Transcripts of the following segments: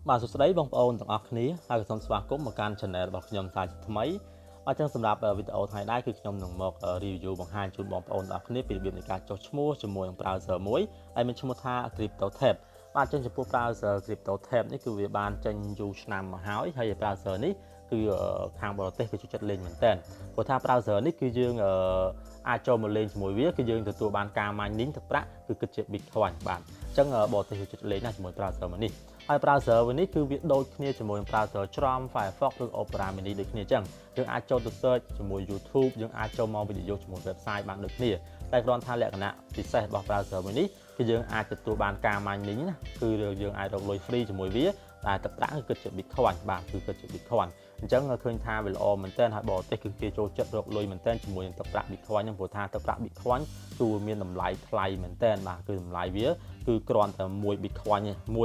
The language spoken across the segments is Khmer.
បាទសួស្តីបងប្អូនទាំងអស់គ្នាហើយក៏សូមស្វាគមន៍មកកាន់ Channel របស់ខ្ញុំសាជាថ្មីបាទចឹងសម្រាប់វីដេអូថ្ងៃនេះគឺខ្ញុំនឹងមក review បង្ហាញជូនបងប្អូនទាំងអស់គ្នាពីរបៀបនៃការចុះឈ្មោះជាមួយនឹង browser មួយដែលមានឈ្មោះថា Cryptotab បាទចឹងចំពោះ browser Cryptotab នេះគឺវាបានចេញយូរឆ្នាំមកហើយ browser នេះគឺខាងបរទេសគឺចូលចិត្តលេងមែនតើព្រោះថា browser នេះគឺយើងអាចចូលមកលេងជាមួយវាគឺយើងទទួលបានការ mining ទឹកប្រាក់គឺគិតជា Bitcoin បាទអញ្ចឹងបរទេសចូលចិត្តលេងណាស់ជាមួយ browser មួយនេះហើយ browser វិញនេះគឺវាដូចគ្នាជាមួយនឹង browser Chrome Firefox ឬ Opera Mini ដូចគ្នាអញ្ចឹងយើងអាចចូលទៅ search ជាមួយ YouTube យើងអាចចូលមកវីដេអូជាមួយ website បានដូចគ្នាតែគ្រាន់ថាលក្ខណៈពិសេសរបស់ browser មួយនេះគឺយើងអាចទទួលបានការ mining ណាគឺយើងអាចរកលុយ free ជាមួយវាតែទឹកប្រាក់គឺគិតជា Bitcoin បាទគឺគិតជា Bitcoin អញ្ចឹងឃើញថាវាល្អមែនទែនហើយបរទេសគឺគេចូលចិត្តរកលុយមែនទែនជាមួយនឹងទឹកប្រាក់ Bitcoin ហ្នឹងព្រោះថាទឹកប្រាក់ Bitcoin គឺមានតម្លៃថ្លៃមែនទែនបាទគឺតម្លៃវាគឺគ្រាន់តែ1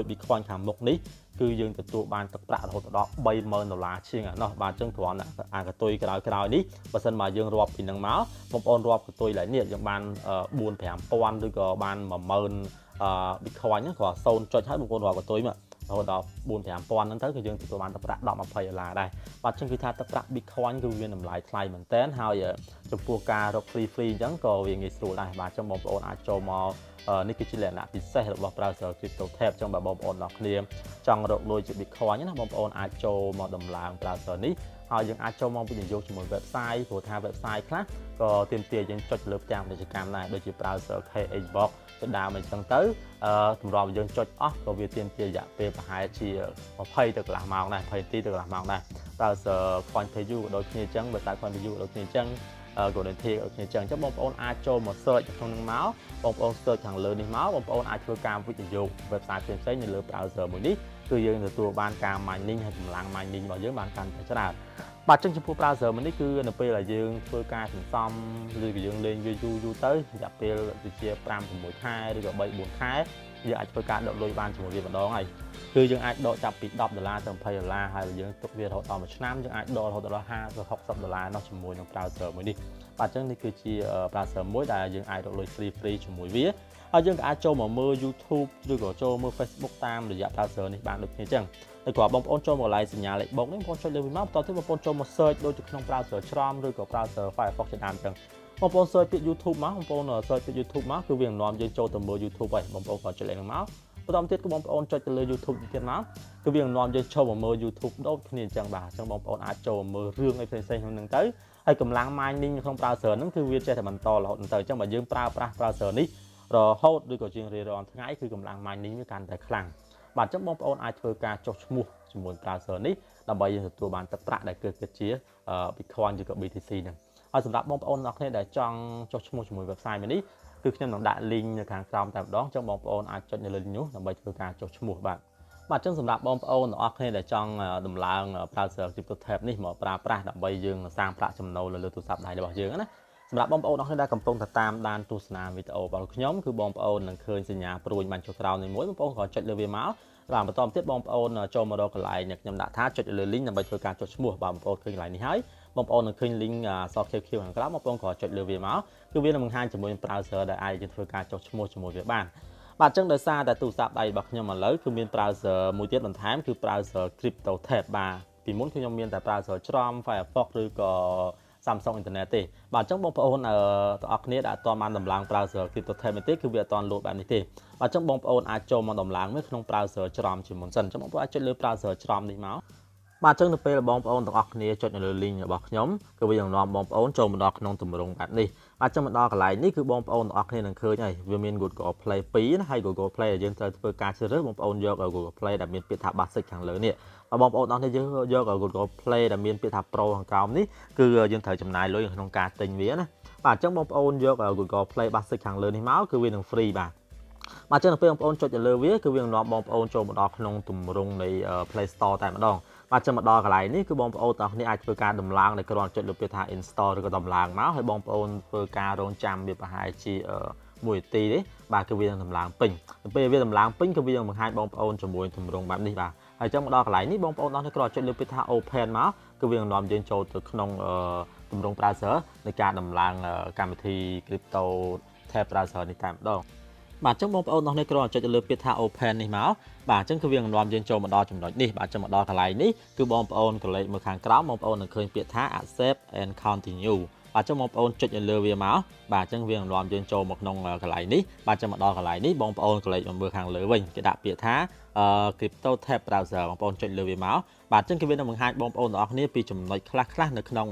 Bitcoin ខាងមុខនេះគឺយើងទទួលបានទឹកប្រាក់រហូតដល់$30,000ជាងណោះបាទអញ្ចឹងគ្រាន់តែអាកតុយក្រោយនេះបើសិនមកយើងរាប់ពីនឹងមកបងប្អូនរាប់កតុយឡើយនេះយើងបាន4-5,000ឬក៏បាន10000 Bitcoin ហ្នឹងគ្រាន់0ចុចហើយបងប្អូនរាប់កតុយមករហូតដល់4-5,000ហ្នឹងទៅគឺយើងទទួលបានទឹកប្រាក់$10-20ដែរបាទអញ្ចឹងគឺថាទឹកប្រាក់ Bitcoin គឺមានតម្លៃថ្លៃមែនទែនហើយចំពោះការរក free អញ្ចឹងក៏វាងាយស្រួលដែរបាទអញ្ចឹងបងប្អូនអាចចូលមកនេះគឺជាលក្ខណៈពិសេសរបស់ browser Cryptotab អញ្ចឹងបើបងប្អូនទាំងគ្នាចង់រកលុយជា Bitcoin ណាបងប្អូនអាចចូលមកដំឡើង browser នេះហើយយើងអាចចូលមកវិនិយោគជាមួយ website ព្រោះថា website ខ្លះក៏ទាមទារយើងចុចលើផ្ទាំងពាណិជ្ជកម្មដែរដូចជា browser KHbox ទៅដើមអញ្ចឹងទៅតម្រាំយើងចុចអស់ក៏វាទាមទាររយៈពេលប្រហែលជា20ទៅកន្លះម៉ោងដែរ20នាទីទៅកន្លះម៉ោងដែរ browser Point View ក៏ដូចគ្នាអញ្ចឹង website Point View ក៏ដូចគ្នាអញ្ចឹងក៏ដូចគ្នាអញ្ចឹងបងប្អូនអាចចូលមក search ក្នុងនឹងមកបងប្អូន search ខាងលើនេះមកបងប្អូនអាចធ្វើការវិនិយោគ website ផ្សេងៗនៅលើ browser មួយនេះគឺយើងទទួលបានការ mining ហើយកម្លាំង mining របស់យើងបានកាន់តែច្រើនបាទចំពោះ browser មួយនេះគឺនៅពេលដែលយើងធ្វើការសន្សំឬក៏យើងលេងវាយូរទៅរយៈពេលដូចជា5-6ខែឬក៏3-4ខែយើងអាចធ្វើការដកលុយបានជាមួយវាម្ដងហើយគឺយើងអាចដកចាប់ពី$10ទៅ$20ហើយយើងទុកវារហូតដល់1ឆ្នាំយើងអាចដករហូតដល់$50-$60នោះជាមួយនឹង browser មួយនេះបាទអញ្ចឹងនេះគឺជា browser មួយដែលយើងអាចរកលុយ free ជាមួយវាហើយយើងក៏អាចចូលមកមើល YouTube ឬក៏ចូលមើល Facebook តាមរយៈ browser នេះបានដូចគ្នាអញ្ចឹងតែគ្រាន់បងប្អូនចូលមកកន្លែងសញ្ញាលេខបូកនេះបងប្អូនចុចលើវាមកបន្តទៀតបងប្អូនចូលមក search ដូចក្នុង browser Chrome ឬក៏ browser Firefox ជាដើមអញ្ចឹងបងប្អូន search ពាក្យ YouTube មកបងប្អូន search ពាក្យ YouTube មកគឺវានាំយើងចូលទៅមើល YouTube ហើយបងប្អូនក៏ចុចលេខហ្នឹងមកបន្តទៀតគឺបងប្អូនចុចទៅលើ YouTube ទៀតមកគឺវានាំយើងចូលមកមើល YouTube ដូចគ្នាអញ្ចឹងបាទអញ្ចឹងបងប្អូនអាចចូលមកមើលរឿងអីផ្សេងៗក្នុងហ្នឹងទៅហើយកម្លាំង mining ក្នុង browser ហ្នឹងគឺវាចេះតែបន្តរហូតទៅអញ្ចឹងបើយើងប្រើប្រាស់ browser នេះរហូតឬក៏ជាងរៀងរាល់ថ្ងៃគឺកម្លាំង mining វាកាន់តែខ្លាំងបាទអញ្ចឹងបងប្អូនអាចធ្វើការចុះឈ្មោះជាមួយ browser នេះដើម្បីយើងទទួលបានទឹកប្រាក់ដែលគិតជា Bitcoin ឬក៏ BTC ហ្នឹងហើយសម្រាប់បងប្អូនអ្នកគ្នាដែលចង់ចុះឈ្មោះជាមួយ website មួយនេះគឺខ្ញុំនឹងដាក់ link នៅខាងក្រោមតែម្ដងអញ្ចឹងបងប្អូនអាចចុចនៅលើ link នោះដើម្បីធ្វើការចុះឈ្មោះបាទអញ្ចឹងសម្រាប់បងប្អូនទាំងអស់គ្នាដែលចង់ដំឡើង browser Cryptotab នេះមកប្រើប្រាស់ដើម្បីយើងសាងប្រាក់ចំណូលលើទូរស័ព្ទដៃរបស់យើងណាសម្រាប់បងប្អូនអ្នកដែលកំពុងតែតាមដានទស្សនាវីដេអូរបស់ខ្ញុំគឺបងប្អូននឹងឃើញសញ្ញាព្រួយបាញ់ចុះក្រោមនេះមួយបងប្អូនក៏ចុចលើវាមកបាទបន្តទៀតបងប្អូនចូលមករកកន្លែងខ្ញុំដាក់ថាចុចលើ link ដើម្បីធ្វើការចុះឈ្មោះបាទបងប្អូនឃើញកន្លែងនេះហើយបងប្អូននឹងឃើញ link សខៀវខាងក្រោមបងប្អូនក៏ចុចលើវាមកគឺវានឹងបង្ហាញជាមួយនឹង browser ដែលអាចយើងធ្វើការចុះឈ្មោះជាមួយវាបានបាទអញ្ចឹងដោយសារតែទូរស័ព្ទដៃរបស់ខ្ញុំឥឡូវគឺមាន browser មួយទៀតបន្ថែមគឺ browser Cryptotab បាទពីមុនខ្ញុំមានតែ browser Chrome Firefox ឬក៏ Samsung Internet ទេបាទអញ្ចឹងបងប្អូនទាំងអស់គ្នាដែលអត់ទាន់បានដំឡើង browser Cryptotab ទេគឺវាអត់ទាន់លោតបែបនេះទេបាទអញ្ចឹងបងប្អូនអាចចូលមកដំឡើងវាក្នុង browser Chrome ជាមុនសិនអញ្ចឹងបងប្អូនអាចចុចលើ browser Chrome នេះមកបាទអញ្ចឹងនៅពេលបងប្អូនទាំងអស់គ្នាចុចនៅលើ link របស់ខ្ញុំគឺវានឹងនាំបងប្អូនចូលមកដល់ក្នុងទម្រង់បែបនេះបាទអញ្ចឹងមកដល់កន្លែងនេះគឺបងប្អូនទាំងអស់គ្នានឹងឃើញហើយវាមាន Google Play 2ណាហើយ Google Play ដែលយើងត្រូវធ្វើការជ្រើសរើសបងប្អូនយក Google Play ដែលមានពាក្យថា Basic ខាងលើនេះបងប្អូនទាំងអស់គ្នាយើងយក Google Play ដែលមានពាក្យថា Pro ខាងក្រោមនេះគឺយើងត្រូវចំណាយលុយក្នុងការទិញវាណាបាទអញ្ចឹងបងប្អូនយក Google Play Basic ខាងលើនេះមកគឺវានឹង free បាទអញ្ចឹងនៅពេលបងប្អូនចុចទៅលើវាគឺវានឹងនាំបងប្អូនចូលមកដល់ក្នុងទម្រង់នៃ Play Store តែម្ដងបាទចាំមកដល់កន្លែងនេះគឺបងប្អូនទាំងគ្នាអាចធ្វើការដំឡើងដោយគ្រាន់ចុចលើពាក្យថា install ឬក៏ដំឡើងមកហើយបងប្អូនធ្វើការរងចាំវាប្រហែលជា1នាទីទេបាទគឺវានឹងដំឡើងពេញទៅពេលវាដំឡើងពេញគឺវានឹងបង្ហាញបងប្អូនជាមួយទម្រង់បែបនេះបាទហើយចាំមកដល់កន្លែងនេះបងប្អូនទាំងគ្នាគ្រាន់ចុចលើពាក្យថា open មកគឺវានឹងនាំយើងចូលទៅក្នុងទម្រង់ browser នៃការដំឡើងកម្មវិធី Cryptotab Browser នេះតែម្ដង បាទអញ្ចឹងបងប្អូនអ្នកគ្រាន់តែចុចទៅលើពាក្យថា open នេះមកបាទអញ្ចឹងគឺវានឹងនាំយើងចូលមកដល់ចំណុចនេះបាទអញ្ចឹងមកដល់កន្លែងនេះគឺបងប្អូនក៏លេខមើលខាងក្រោមបងប្អូននឹងឃើញពាក្យថា accept and continue បាទអញ្ចឹងបងប្អូនចុចទៅលើវាមកបាទអញ្ចឹងវានឹងនាំយើងចូលមកក្នុងកន្លែងនេះបាទអញ្ចឹងមកដល់កន្លែងនេះបងប្អូនក៏លេខមើលខាងលើវិញគេដាក់ពាក្យថា Cryptotab Browser បងប្អូនចុចលើវាមកបាទអញ្ចឹងគឺវានឹងបង្ហាញបងប្អូនទាំងអស់គ្នាពីចំណុចខ្លះៗនៅក្នុង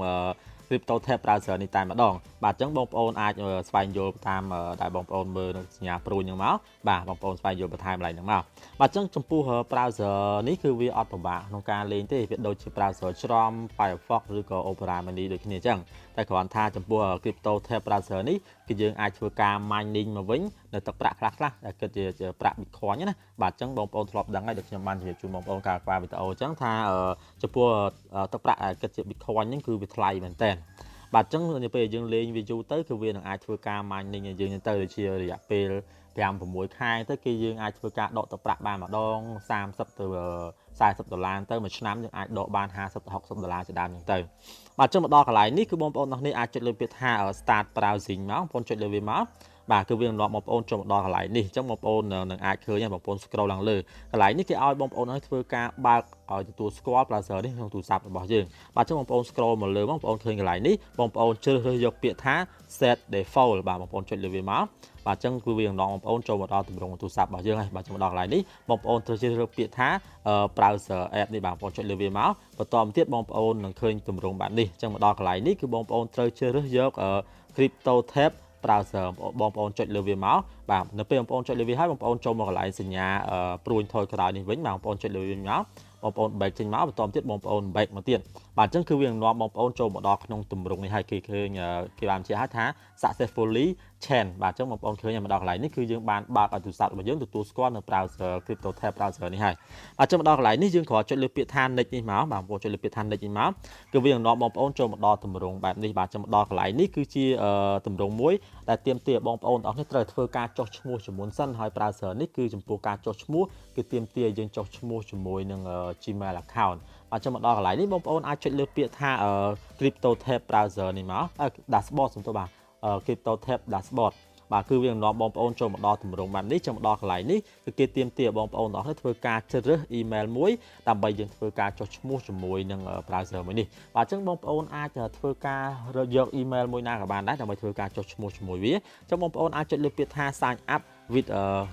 Cryptotab Browser នេះតែម្ដងបាទអញ្ចឹងបងប្អូនអាចស្វែងយល់តាមដែលបងប្អូនមើលនៅសញ្ញាព្រួយហ្នឹងមកបាទបងប្អូនស្វែងយល់បន្ថែមឡើងហ្នឹងមកបាទអញ្ចឹងចំពោះ browser នេះគឺវាអត់ពិបាកក្នុងការលេងទេវាដូចជា browser ច្រំ Firefox ឬក៏ Opera Mini ដូចគ្នាអញ្ចឹងតែគ្រាន់ថាចំពោះ Cryptotab Browser នេះគឺយើងអាចធ្វើការ mining មកវិញនៅទឹកប្រាក់ខ្លះៗដែលគិតជាប្រាក់ Bitcoin ណាបាទអញ្ចឹងបងប្អូនធ្លាប់ដឹងហើយដូចខ្ញុំបានជម្រាបជូនបងប្អូនកាលពីវីដេអូអញ្ចឹងថាចំពោះទឹកប្រាក់ដែលគិតជា Bitcoin ហ្នឹងគឺវាថ្លៃមែនតើបាទអញ្ចឹងនៅពេលយើងលេងវាយូរទៅគឺវានឹងអាចធ្វើការ mining ឲ្យយើងទៅដូចជារយៈពេល5-6 ខែទៅគេយើងអាចធ្វើការដកទឹកប្រាក់បានម្ដង30ទៅ$40ទៅមួយឆ្នាំយើងអាចដកបាន$50ទៅ$60ជាដើមហ្នឹងទៅបាទអញ្ចឹងមកដល់កន្លែងនេះគឺបងប្អូនទាំងនេះអាចចុចលើពាក្យថា start browsing មកបងប្អូនចុចលើវាមកបាទគឺវានឹងនាំបងប្អូនចូលមកដល់កន្លែងនេះអញ្ចឹងបងប្អូននឹងអាចឃើញបងប្អូន scroll ឡើងលើកន្លែងនេះគេឲ្យបងប្អូនឲ្យធ្វើការបើកឲ្យទទួលស្គាល់ browser នេះក្នុងទូរស័ព្ទរបស់យើងបាទអញ្ចឹងបងប្អូន scroll មកលើបងប្អូនឃើញកន្លែងនេះបងប្អូនជ្រើសរើសយកពាក្យថា set default បាទបងប្អូនចុចលើវាមកបាទអញ្ចឹងគឺវានឹងនាំបងប្អូនចូលមកដល់ទម្រង់ទូរស័ព្ទរបស់យើងហើយបាទចូលមកដល់កន្លែងនេះបងប្អូនត្រូវជ្រើសរើសពាក្យថា browser app នេះបាទបងប្អូនចុចលើវាមកបន្តមកទៀតបងប្អូននឹងឃើញទម្រង់បែបនេះអញ្ចឹងមកដល់កន្លែងនេះគឺបងប្អូនត្រូវជ្រើសរើសយក Cryptotab browser បងប្អូនចុចលើវាមកបាទនៅពេលបងប្អូនចុចលើវាហើយបងប្អូនចូលមកកន្លែងសញ្ញាព្រួយថយក្រោយនេះវិញបាទបងប្អូនចុចលើវាមកបងប្អូន back ចេញមកបន្តទៀតបងប្អូន back មកទៀតបាទអញ្ចឹងគឺវានឹងនាំបងប្អូនចូលមកដល់ក្នុងទម្រង់នេះហើយគេឃើញគេបានបញ្ជាក់ថា successfully chain បាទអញ្ចឹងបងប្អូនឃើញមកដល់កន្លែងនេះគឺយើងបានបើកឲ្យទូរស័ព្ទរបស់យើងទទួលស្គាល់នៅ browser Cryptotab browser នេះហើយបាទអញ្ចឹងមកដល់កន្លែងនេះយើងគ្រាន់ចុចលើពាក្យថា next នេះមកបាទបងប្អូនចុចលើពាក្យថា next នេះមកគឺវានឹងនាំបងប្អូនចូលមកដល់ទម្រង់បែបនេះបាទអញ្ចឹងមកដល់កន្លែងនេះគឺជាទម្រង់មួយដែលទាមទារបងប្អូនទាំងអស់នេះត្រូវធ្វើការចុះឈ្មោះជាមុនសិនហើយ browser នេះគឺចំពោះការចុះឈ្មោះគឺទាមទារយើងចុះឈ្មោះជាមួយនឹង Gmail account បាទអញ្ចឹងមកដល់កន្លែងនេះបងប្អូនអាចចុចលើពាក្យថា Cryptotab browser នេះមក dashboard សំទោសបាទ Cryptotab dashboard បាទគឺវានឹងនាំបងប្អូនចូលមកដល់ទម្រង់បែបនេះចឹងមកដល់កន្លែងនេះគឺគេទាមទារបងប្អូនទាំងអស់នេះធ្វើការជ្រើសរើស email មួយដើម្បីយើងធ្វើការចុះឈ្មោះជាមួយនឹង browser មួយនេះបាទអញ្ចឹងបងប្អូនអាចធ្វើការយក email មួយណាក៏បានដែរដើម្បីធ្វើការចុះឈ្មោះជាមួយវាអញ្ចឹងបងប្អូនអាចចុចលើពាក្យថា sign up with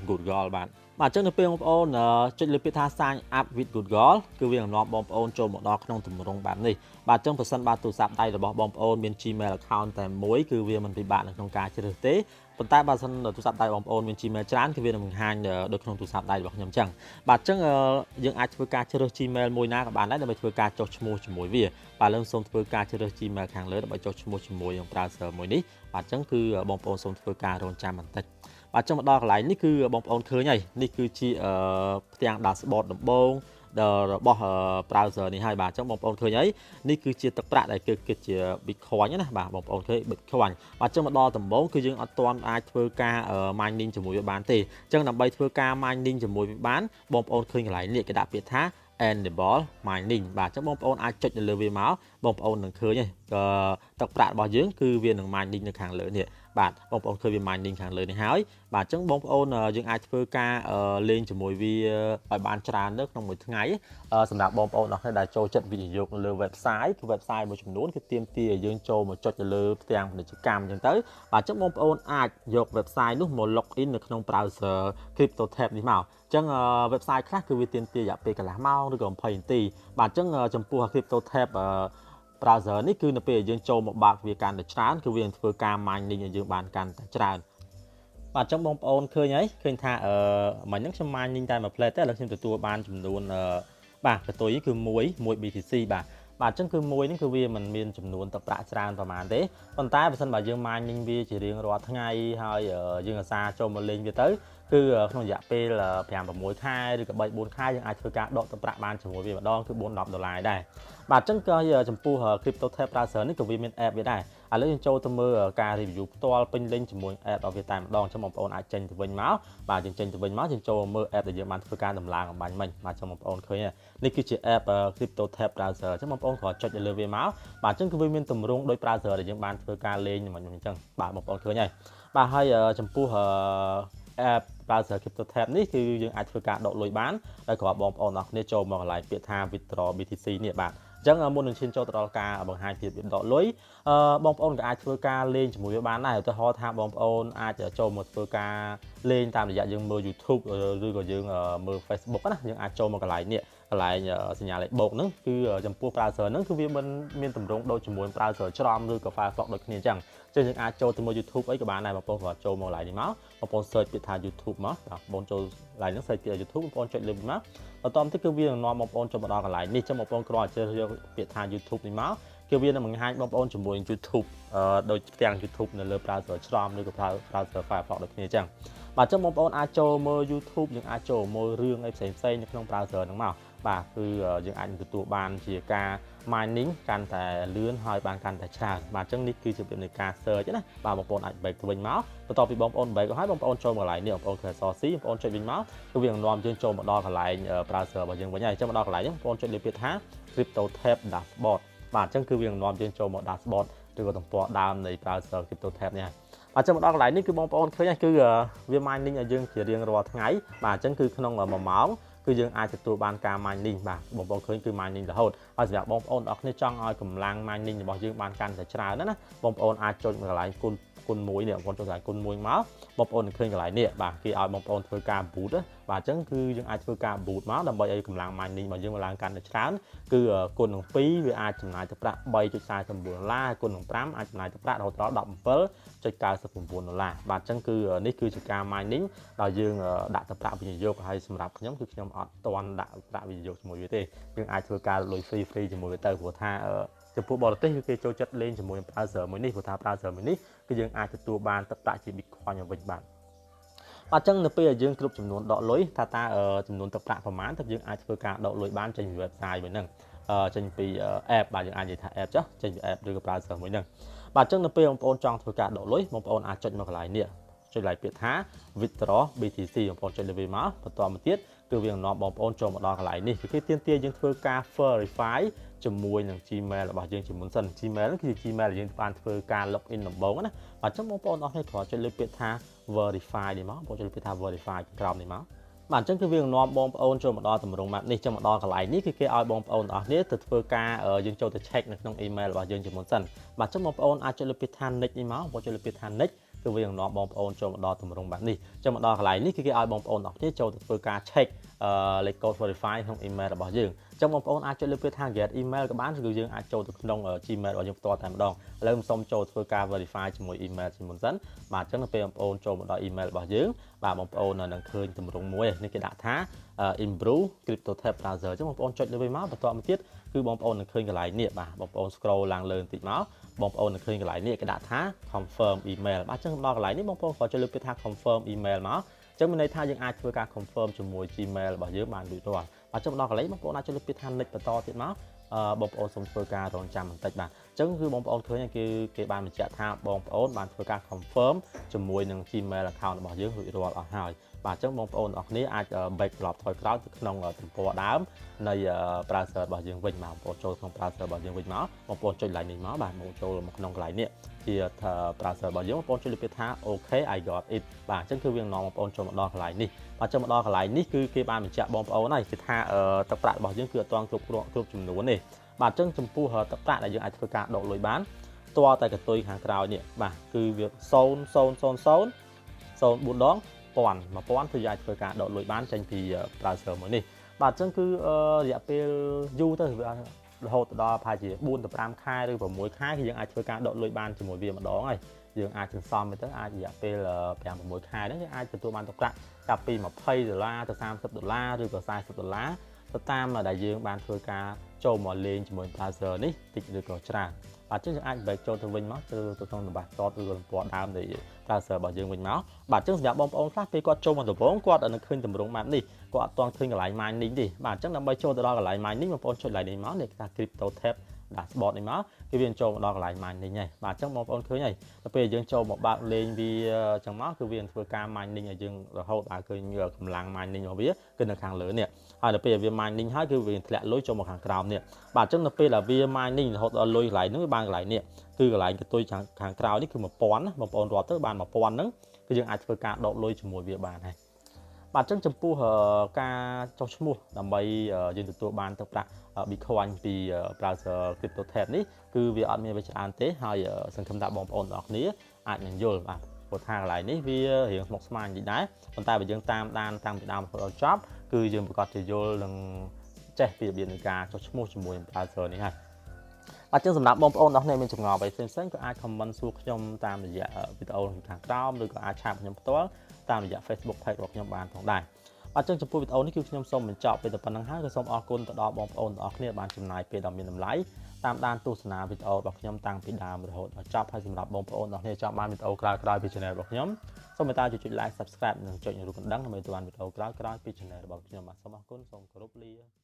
Google បាទអញ្ចឹងនៅពេលបងប្អូនចុចលើពាក្យថា sign up with Google គឺវានឹងនាំបងប្អូនចូលមកដល់ក្នុងទម្រង់បែបនេះបាទអញ្ចឹងប្រសិនបើទូរស័ព្ទដៃរបស់បងប្អូនមាន Gmail account តែមួយគឺវាមិនពិបាកនៅក្នុងការជ្រើសទេប៉ុន្តែបើសិនទូរស័ព្ទដៃបងប្អូនមាន Gmail ច្រើនគឺវានឹងបង្ហាញដូចក្នុងទូរស័ព្ទដៃរបស់ខ្ញុំអញ្ចឹងបាទអញ្ចឹងយើងអាចធ្វើការជ្រើស Gmail មួយណាក៏បានដែរដើម្បីធ្វើការចុះឈ្មោះជាមួយវាបាទលើសូមធ្វើការជ្រើស Gmail ខាងលើដើម្បីចុះឈ្មោះជាមួយនឹង browser មួយនេះបាទអញ្ចឹងគឺបងប្អូនសូមធ្វើការរងចាំបន្តិចបាទចុះមកដល់កន្លែងនេះគឺបងប្អូនឃើញហើយនេះគឺជាផ្ទាំង dashboard ដំបូងរបស់ browser នេះហើយបាទអញ្ចឹងបងប្អូនឃើញហើយនេះគឺជាទឹកប្រាក់ដែលគេគិតជា Bitcoin ណាបាទបងប្អូនឃើញ Bitcoin បាទអញ្ចឹងមកដល់ដំបូងគឺយើងអត់ទាន់អាចធ្វើការ mining ជាមួយវាបានទេអញ្ចឹងដើម្បីធ្វើការ mining ជាមួយវាបានបងប្អូនឃើញកន្លែងនេះគេដាក់ពាក្យថា enable mining បាទអញ្ចឹងបងប្អូនអាចចុចទៅលើវាមកបងប្អូននឹងឃើញហើយទឹកប្រាក់របស់យើងគឺវានឹង mining នៅខាងលើនេះបាទបងប្អូនឃើញវា mining ខាងលើនេះហើយបាទអញ្ចឹងបងប្អូនយើងអាចធ្វើការលេងជាមួយវាឲ្យបានច្រើននៅក្នុងមួយថ្ងៃសម្រាប់បងប្អូនអស់គ្នាដែលចូលចិត្តវិនិយោគនៅលើ website គឺ website មួយចំនួនគឺទាមទារឲ្យយើងចូលមកចុចទៅលើផ្ទាំងពាណិជ្ជកម្មអញ្ចឹងទៅបាទអញ្ចឹងបងប្អូនអាចយក website នោះមក log in នៅក្នុង browser Cryptotab នេះមកអញ្ចឹង website ខ្លះគឺវាទាមទាររយៈពេលកន្លះម៉ោងឬក៏20នាទីបាទអញ្ចឹងចំពោះ Cryptotab browser នេះគឺនៅពេលយើងចូលមកបើកវាកាន់តែច្រើនគឺវានឹងធ្វើការ mining ឲ្យយើងបានកាន់តែច្រើនបាទអញ្ចឹងបងប្អូនឃើញហើយឃើញថាមិញហ្នឹងខ្ញុំ mining តែមួយ plate ទេឥឡូវខ្ញុំទទួលបានចំនួនបាទកតុយគឺ1 BTC បាទអញ្ចឹងគឺមួយនេះគឺវាមិនមានចំនួនទឹកប្រាក់ច្រើនប្រហែលទេប៉ុន្តែបើសិនបើយើង mining វាជារៀងរាល់ថ្ងៃហើយយើងអាសាចូលមកលេងវាទៅគឺក្នុងរយៈពេល5-6 ខែឬក៏3-4 ខែយើងអាចធ្វើការដកទឹកប្រាក់បានជាមួយវាម្ដងគឺ$4-10ដែរបាទអញ្ចឹងក៏ចំពោះ Cryptotab browser នេះក៏វាមាន app វាដែរឥឡូវយើងចូលទៅមើលការ review ផ្ទាល់ពេញលេញជាមួយ app របស់វាតែម្ដងអញ្ចឹងបងប្អូនអាចចេញទៅវិញមកបាទយើងចេញទៅវិញមកយើងចូលមើល app ដែលយើងបានធ្វើការដំឡើងអំបញ្ញមិញបាទអញ្ចឹងបងប្អូនឃើញនេះគឺជា app Cryptotab browser អញ្ចឹងបងប្អូនគ្រាន់ចុចទៅលើវាមកបាទអញ្ចឹងគឺវាមានទម្រង់ដូច browser ដែលយើងបានធ្វើការលេងមិញអញ្ចឹងបាទបងប្អូនឃើញហើយបាទហើយចំពោះ app browser Cryptotab នេះគឺយើងអាចធ្វើការដកលុយបានដោយគ្រាន់បងប្អូនអរគ្នាចូលមកកន្លែងពាក្យថា withdraw BTC នេះបាទអញ្ចឹងមុននឹងឈានចូលទៅដល់ការបង្ហាញពីរបៀបដកលុយបងប្អូនក៏អាចធ្វើការលេងជាមួយវាបានដែរឧទាហរណ៍ថាបងប្អូនអាចចូលមកធ្វើការលេងតាមរយៈយើងមើល YouTube ឬក៏យើងមើល Facebook ណាយើងអាចចូលមកកន្លែងនេះកន្លែងសញ្ញាលេខបូកហ្នឹងគឺចំពោះ browser ហ្នឹងគឺវាមិនមានទម្រង់ដូចជាមួយ browser ច្រំឬក៏ Firefox ដូចគ្នាអញ្ចឹងយើងអាចចូលទៅមើល YouTube អីក៏បានដែរបងប្អូនគាត់ចូលមកកន្លែងនេះមកបងប្អូន search ពាក្យថា YouTube មកបងប្អូនចូលកន្លែងហ្នឹង search ពាក្យ YouTube បងប្អូនចុចលើមកបន្តមកទៀតគឺវានឹងនាំបងប្អូនចូលមកដល់កន្លែងនេះចឹងបងប្អូនគ្រាន់តែជ្រើសយកពាក្យថា YouTube នេះមកគឺវានឹងបង្ហាញបងប្អូនជាមួយ YouTube ដូចទាំង YouTube នៅលើ browser ច្រំឬក៏ browser Firefox ដូចគ្នាអញ្ចឹងបាទចឹងបងប្អូនអាចចូលមើល YouTube យើងអាចចូលមើលរឿងអីផ្សេងៗនៅក្នុង browser ហ្នឹងមកបាទគឺយើងអាចទទួលបានជាការ mining កាន់តែលឿនហើយបានកាន់តែច្រើនបាទចឹងនេះគឺជារបៀបនៃការ search ណាបាទបងប្អូនអាច back ទៅវិញមកបន្ទាប់ពីបងប្អូន back ហើយបងប្អូនចូលមកកន្លែងនេះបងប្អូនឃើញអក្សរ C បងប្អូនចុចវិញមកគឺវានឹងនាំយើងចូលមកដល់កន្លែង browser របស់យើងវិញហើយចឹងមកដល់កន្លែងនេះបងប្អូនចុចលើពាក្យថា Cryptotab Dashboard បាទចឹងគឺវានឹងនាំយើងចូលមក dashboard ឬក៏ទំព័រដើមនៃ browser Cryptotab នេះហើយបាទចឹងមកដល់កន្លែងនេះគឺបងប្អូនឃើញគឺវា mining ឲ្យយើងជារៀងរាល់ថ្ងៃបាទចឹងគឺក្នុង1ម៉ោងគឺយើងអាចទទួលបានការ mining បាទបងប្អូនឃើញគឺ mining រហូតហើយសម្រាប់បងប្អូនអរគ្នាចង់ឲ្យកម្លាំង mining របស់យើងបានកាន់តែច្រើនណាបងប្អូនអាចចុចមកកន្លែងគុណ1នេះបងប្អូនចុចកន្លែងគុណ1មកបងប្អូននឹងឃើញកន្លែងនេះបាទគេឲ្យបងប្អូនធ្វើការ boot បាទអញ្ចឹងគឺយើងអាចធ្វើការ boot មកដើម្បីឲ្យកម្លាំង mining របស់យើងឡើងកាន់តែច្រើនគឺគុណនឹង2វាអាចចំណាយទៅប្រាក់ $3.49 គុណនឹង5អាចចំណាយទៅប្រាក់រហូតដល់$17.99 បាទអញ្ចឹងគឺនេះគឺជាការ mining ដោយយើងដាក់ទៅប្រាក់វិនិយោគហើយសម្រាប់ខ្ញុំគឺខ្ញុំអត់ទាន់ដាក់ប្រាក់វិនិយោគជាមួយវាទេយើងអាចធ្វើការលុយ free ជាមួយវាទៅព្រោះថាចំពោះបរទេសគឺគេចូលចិត្តលេងជាមួយ browser មួយនេះព្រោះថា browser មួយនេះគឺយើងអាចទទួលបានទឹកប្រាក់ជា Bitcoin វិញបាទអញ្ចឹងនៅពេលដែលយើងគ្រប់ចំនួនដកលុយថាតើចំនួនទឹកប្រាក់ប្រមាណទៅយើងអាចធ្វើការដកលុយបានចេញពី website មួយហ្នឹងចេញពី app បាទយើងអាចនិយាយថា app ចុះចេញពី app ឬក៏ browser មួយហ្នឹងបាទអញ្ចឹងនៅពេលបងប្អូនចង់ធ្វើការដកលុយបងប្អូនអាចចុចមកកន្លែងនេះចុចកន្លែងពាក្យថា withdraw BTC បងប្អូនចុចលើវាមកបន្តមកទៀតគឺវានឹងនាំបងប្អូនចូលមកដល់កន្លែងនេះគឺគេទាមទារយើងធ្វើការ verify ជាមួយនឹង Gmail របស់យើងជាមុនសិន Gmail ហ្នឹងគឺជា Gmail ដែលយើងបានធ្វើការ login ដំបូងណាបាទអញ្ចឹងបងប្អូនអរគ្នាគ្រាន់ចុចលើពាក្យថា verify នេះមកបងចុចលើពាក្យថា verify ក្រោមនេះមកបាទអញ្ចឹងគឺវានឹងនាំបងប្អូនចូលមកដល់ទម្រង់ map នេះចឹងមកដល់កន្លែងនេះគឺគេឲ្យបងប្អូនអរគ្នាទៅធ្វើការយើងចូលទៅ check នៅក្នុង email របស់យើងជាមុនសិនបាទអញ្ចឹងបងប្អូនអាចចុចលើពាក្យថា next នេះមកបងចុចលើពាក្យថា nextគឺវានឹងនាំបងប្អូនចូលមកដល់ទម្រង់បែបនេះចឹងមកដល់កន្លែងនេះគឺគេឲ្យបងប្អូនអរគ្នាចូលទៅធ្វើការ check លេខកូដ verify ក្នុង email របស់យើងចឹងបងប្អូនអាចចុចលើពាក្យថា get email ក៏បានគឺយើងអាចចូលទៅក្នុង Gmail របស់យើងផ្ទាល់តែម្ដងឥឡូវខ្ញុំសូមចូលធ្វើការ verify ជាមួយ email ជាមុនសិនបាទចឹងនៅពេលបងប្អូនចូលមកដល់ email របស់យើងបាទបងប្អូននឹងឃើញទម្រង់មួយនេះគេដាក់ថា improve Cryptotab Browser ចឹងបងប្អូនចុចលើវាមកបន្តមកទៀតគឺបងប្អូននឹងឃើញកន្លែងនេះបាទបងប្អូន scroll ឡើងលើបន្តិចមកបងប្អូននឹងឃើញកន្លែងនេះគេដាក់ថា confirm email បាទចឹងដល់កន្លែងនេះបងប្អូនគាត់ចុចលើពាក្យថា confirm email មកចឹងមានន័យថាយើងអាចធ្វើការ confirm ជាមួយ Gmail របស់យើងបានរួចរាល់បាទចឹងដល់កន្លែងបងប្អូនអាចចុចលើពាក្យថា next បន្តទៀតមកបងប្អូនសូមធ្វើការរងចាំបន្តិចបាទអញ្ចឹងគឺបងប្អូនឃើញគឺគេបានបញ្ជាក់ថាបងប្អូនបានធ្វើការ confirm ជាមួយនឹង Gmail account របស់យើងរួចរាល់អស់ហើយបាទអញ្ចឹងបងប្អូនអរគ្នាអាច back ត្រឡប់ថយក្រោយទៅក្នុងទំព័រដើមនៃ browser របស់យើងវិញបាទបងប្អូនចូលក្នុង browser របស់យើងវិញមកបងប្អូនចុច line នេះមកបាទបងចូលមកក្នុងកន្លែងនេះជា browser របស់យើងបងប្អូនចុចលើពាក្យថា okay I got it បាទអញ្ចឹងគឺវានាំបងប្អូនចូលមកដល់កន្លែងនេះបាទចូលមកដល់កន្លែងនេះគឺគេបានបញ្ជាក់បងប្អូនហើយគឺថាទឹកប្រាក់របស់យើងគឺអត់ទាន់គ្រប់ចំនួនទេបាទអញ្ចឹងចំពោះទឹកប្រាក់ដែលយើងអាចធ្វើការដកលុយបានតើតែកតុយខាងក្រោយនេះបាទគឺវា0.000 4ដង1000គឺយើងអាចធ្វើការដកលុយបានចេញពី browser មួយនេះបាទអញ្ចឹងគឺរយៈពេលយូរទៅរហូតដល់ប្រហែលជា4ទៅ5ខែឬ6ខែគឺយើងអាចធ្វើការដកលុយបានជាមួយវាម្ដងហើយយើងអាចសន្សំទៅអាចរយៈពេល5 6ខែហ្នឹងយើងអាចទទួលបានទឹកប្រាក់ចាប់ពី$20ទៅ$30ឬក៏$40ទៅតាមដែលយើងបានធ្វើការចូលមកលេងជាមួយ browser នេះតិចឬក៏ច្រើនបាទអញ្ចឹងយើងអាច back ចូលទៅវិញមកទៅក្នុង dashboard ឬក៏ទំព័រដើមនៃ browser របស់យើងវិញមកបាទអញ្ចឹងសម្រាប់បងប្អូនខ្លះពេលគាត់ចូលមកដំបូងគាត់អត់នឹងឃើញទម្រង់ map នេះគាត់អត់ទាន់ឃើញកន្លែង mining ទេបាទអញ្ចឹងដើម្បីចូលទៅដល់កន្លែង mining បងប្អូនចុច line នេះមកនេះគេថា Cryptotab dashboard នេះមកគឺវាចូលមកដល់កន្លែង mining ហើយបាទអញ្ចឹងបងប្អូនឃើញហើយដល់ពេលយើងចូលមកបើកលេងវាអញ្ចឹងមកគឺវានឹងធ្វើការ mining ឲ្យយើងរហូតដល់ឃើញកម្លាំង mining របស់វាគឺនៅខាងលើនេះហើយដល់ពេលវា mining ហើយគឺវាធ្លាក់លុយចូលមកខាងក្រោមនេះបាទអញ្ចឹងដល់ពេលដែលវា mining រហូតដល់លុយកន្លែងហ្នឹងវាបានកន្លែងនេះគឺកន្លែងកតុយខាងក្រោយនេះគឺ1000ណាបងប្អូនរាប់ទៅបាន1000ហ្នឹងគឺ គឺយើងអាចធ្វើការដកលុយជាមួយវាបានហើយបាទអញ្ចឹងចំពោះការចុះឈ្មោះដើម្បីយើងទទួលបានទឹកប្រាក់ Bitcoin ពី browser Cryptotab នេះគឺវាអត់មានវាច្រើនទេហើយសង្ឃឹមថាបងប្អូនទាំងអស់គ្នាអាចនឹងយល់បាទព្រោះថាកន្លែងនេះវារៀងស្មុគស្មាញតិចដែរប៉ុន្តែបើយើងតាមដានតាំងពីដើមរហូតដល់ចប់គឺយើងប្រកាសជាយល់នឹងចេះពីរបៀបនៃការចុះឈ្មោះជាមួយ browser នេះហើយបាទអញ្ចឹងសម្រាប់បងប្អូនទាំងអស់គ្នាមានចម្ងល់អ្វីផ្សេងៗក៏អាច comment សួរខ្ញុំតាមរយៈវីដេអូខាងក្រោមឬក៏អាចឆាតខ្ញុំផ្ទាល់តាមរយៈ Facebook page របស់ខ្ញុំបានផងដែរបាទអញ្ចឹងចំពោះវីដេអូនេះគឺខ្ញុំសូមបញ្ចប់ពេលតែប៉ុណ្្នឹងហើយក៏សូមអរគុណទៅដល់បងប្អូនទាំងអស់គ្នាបានចំណាយពេលដ៏មានតម្លៃតាមដានទស្សនាវីដេអូរបស់ខ្ញុំតាំងពីដើមរហូតដល់ចប់ហើយសម្រាប់បងប្អូនទាំងអស់គ្នាចង់បានវីដេអូក្រោយៗពី Channel របស់ខ្ញុំសូមមេត្តាចុច Like Subscribe និងចុចរូបកណ្ដឹងដើម្បីទទួលបានវីដេអូក្រោយៗពី Channel របស់ខ្ញុំបាទសូមអរគុណសូមគោរពលា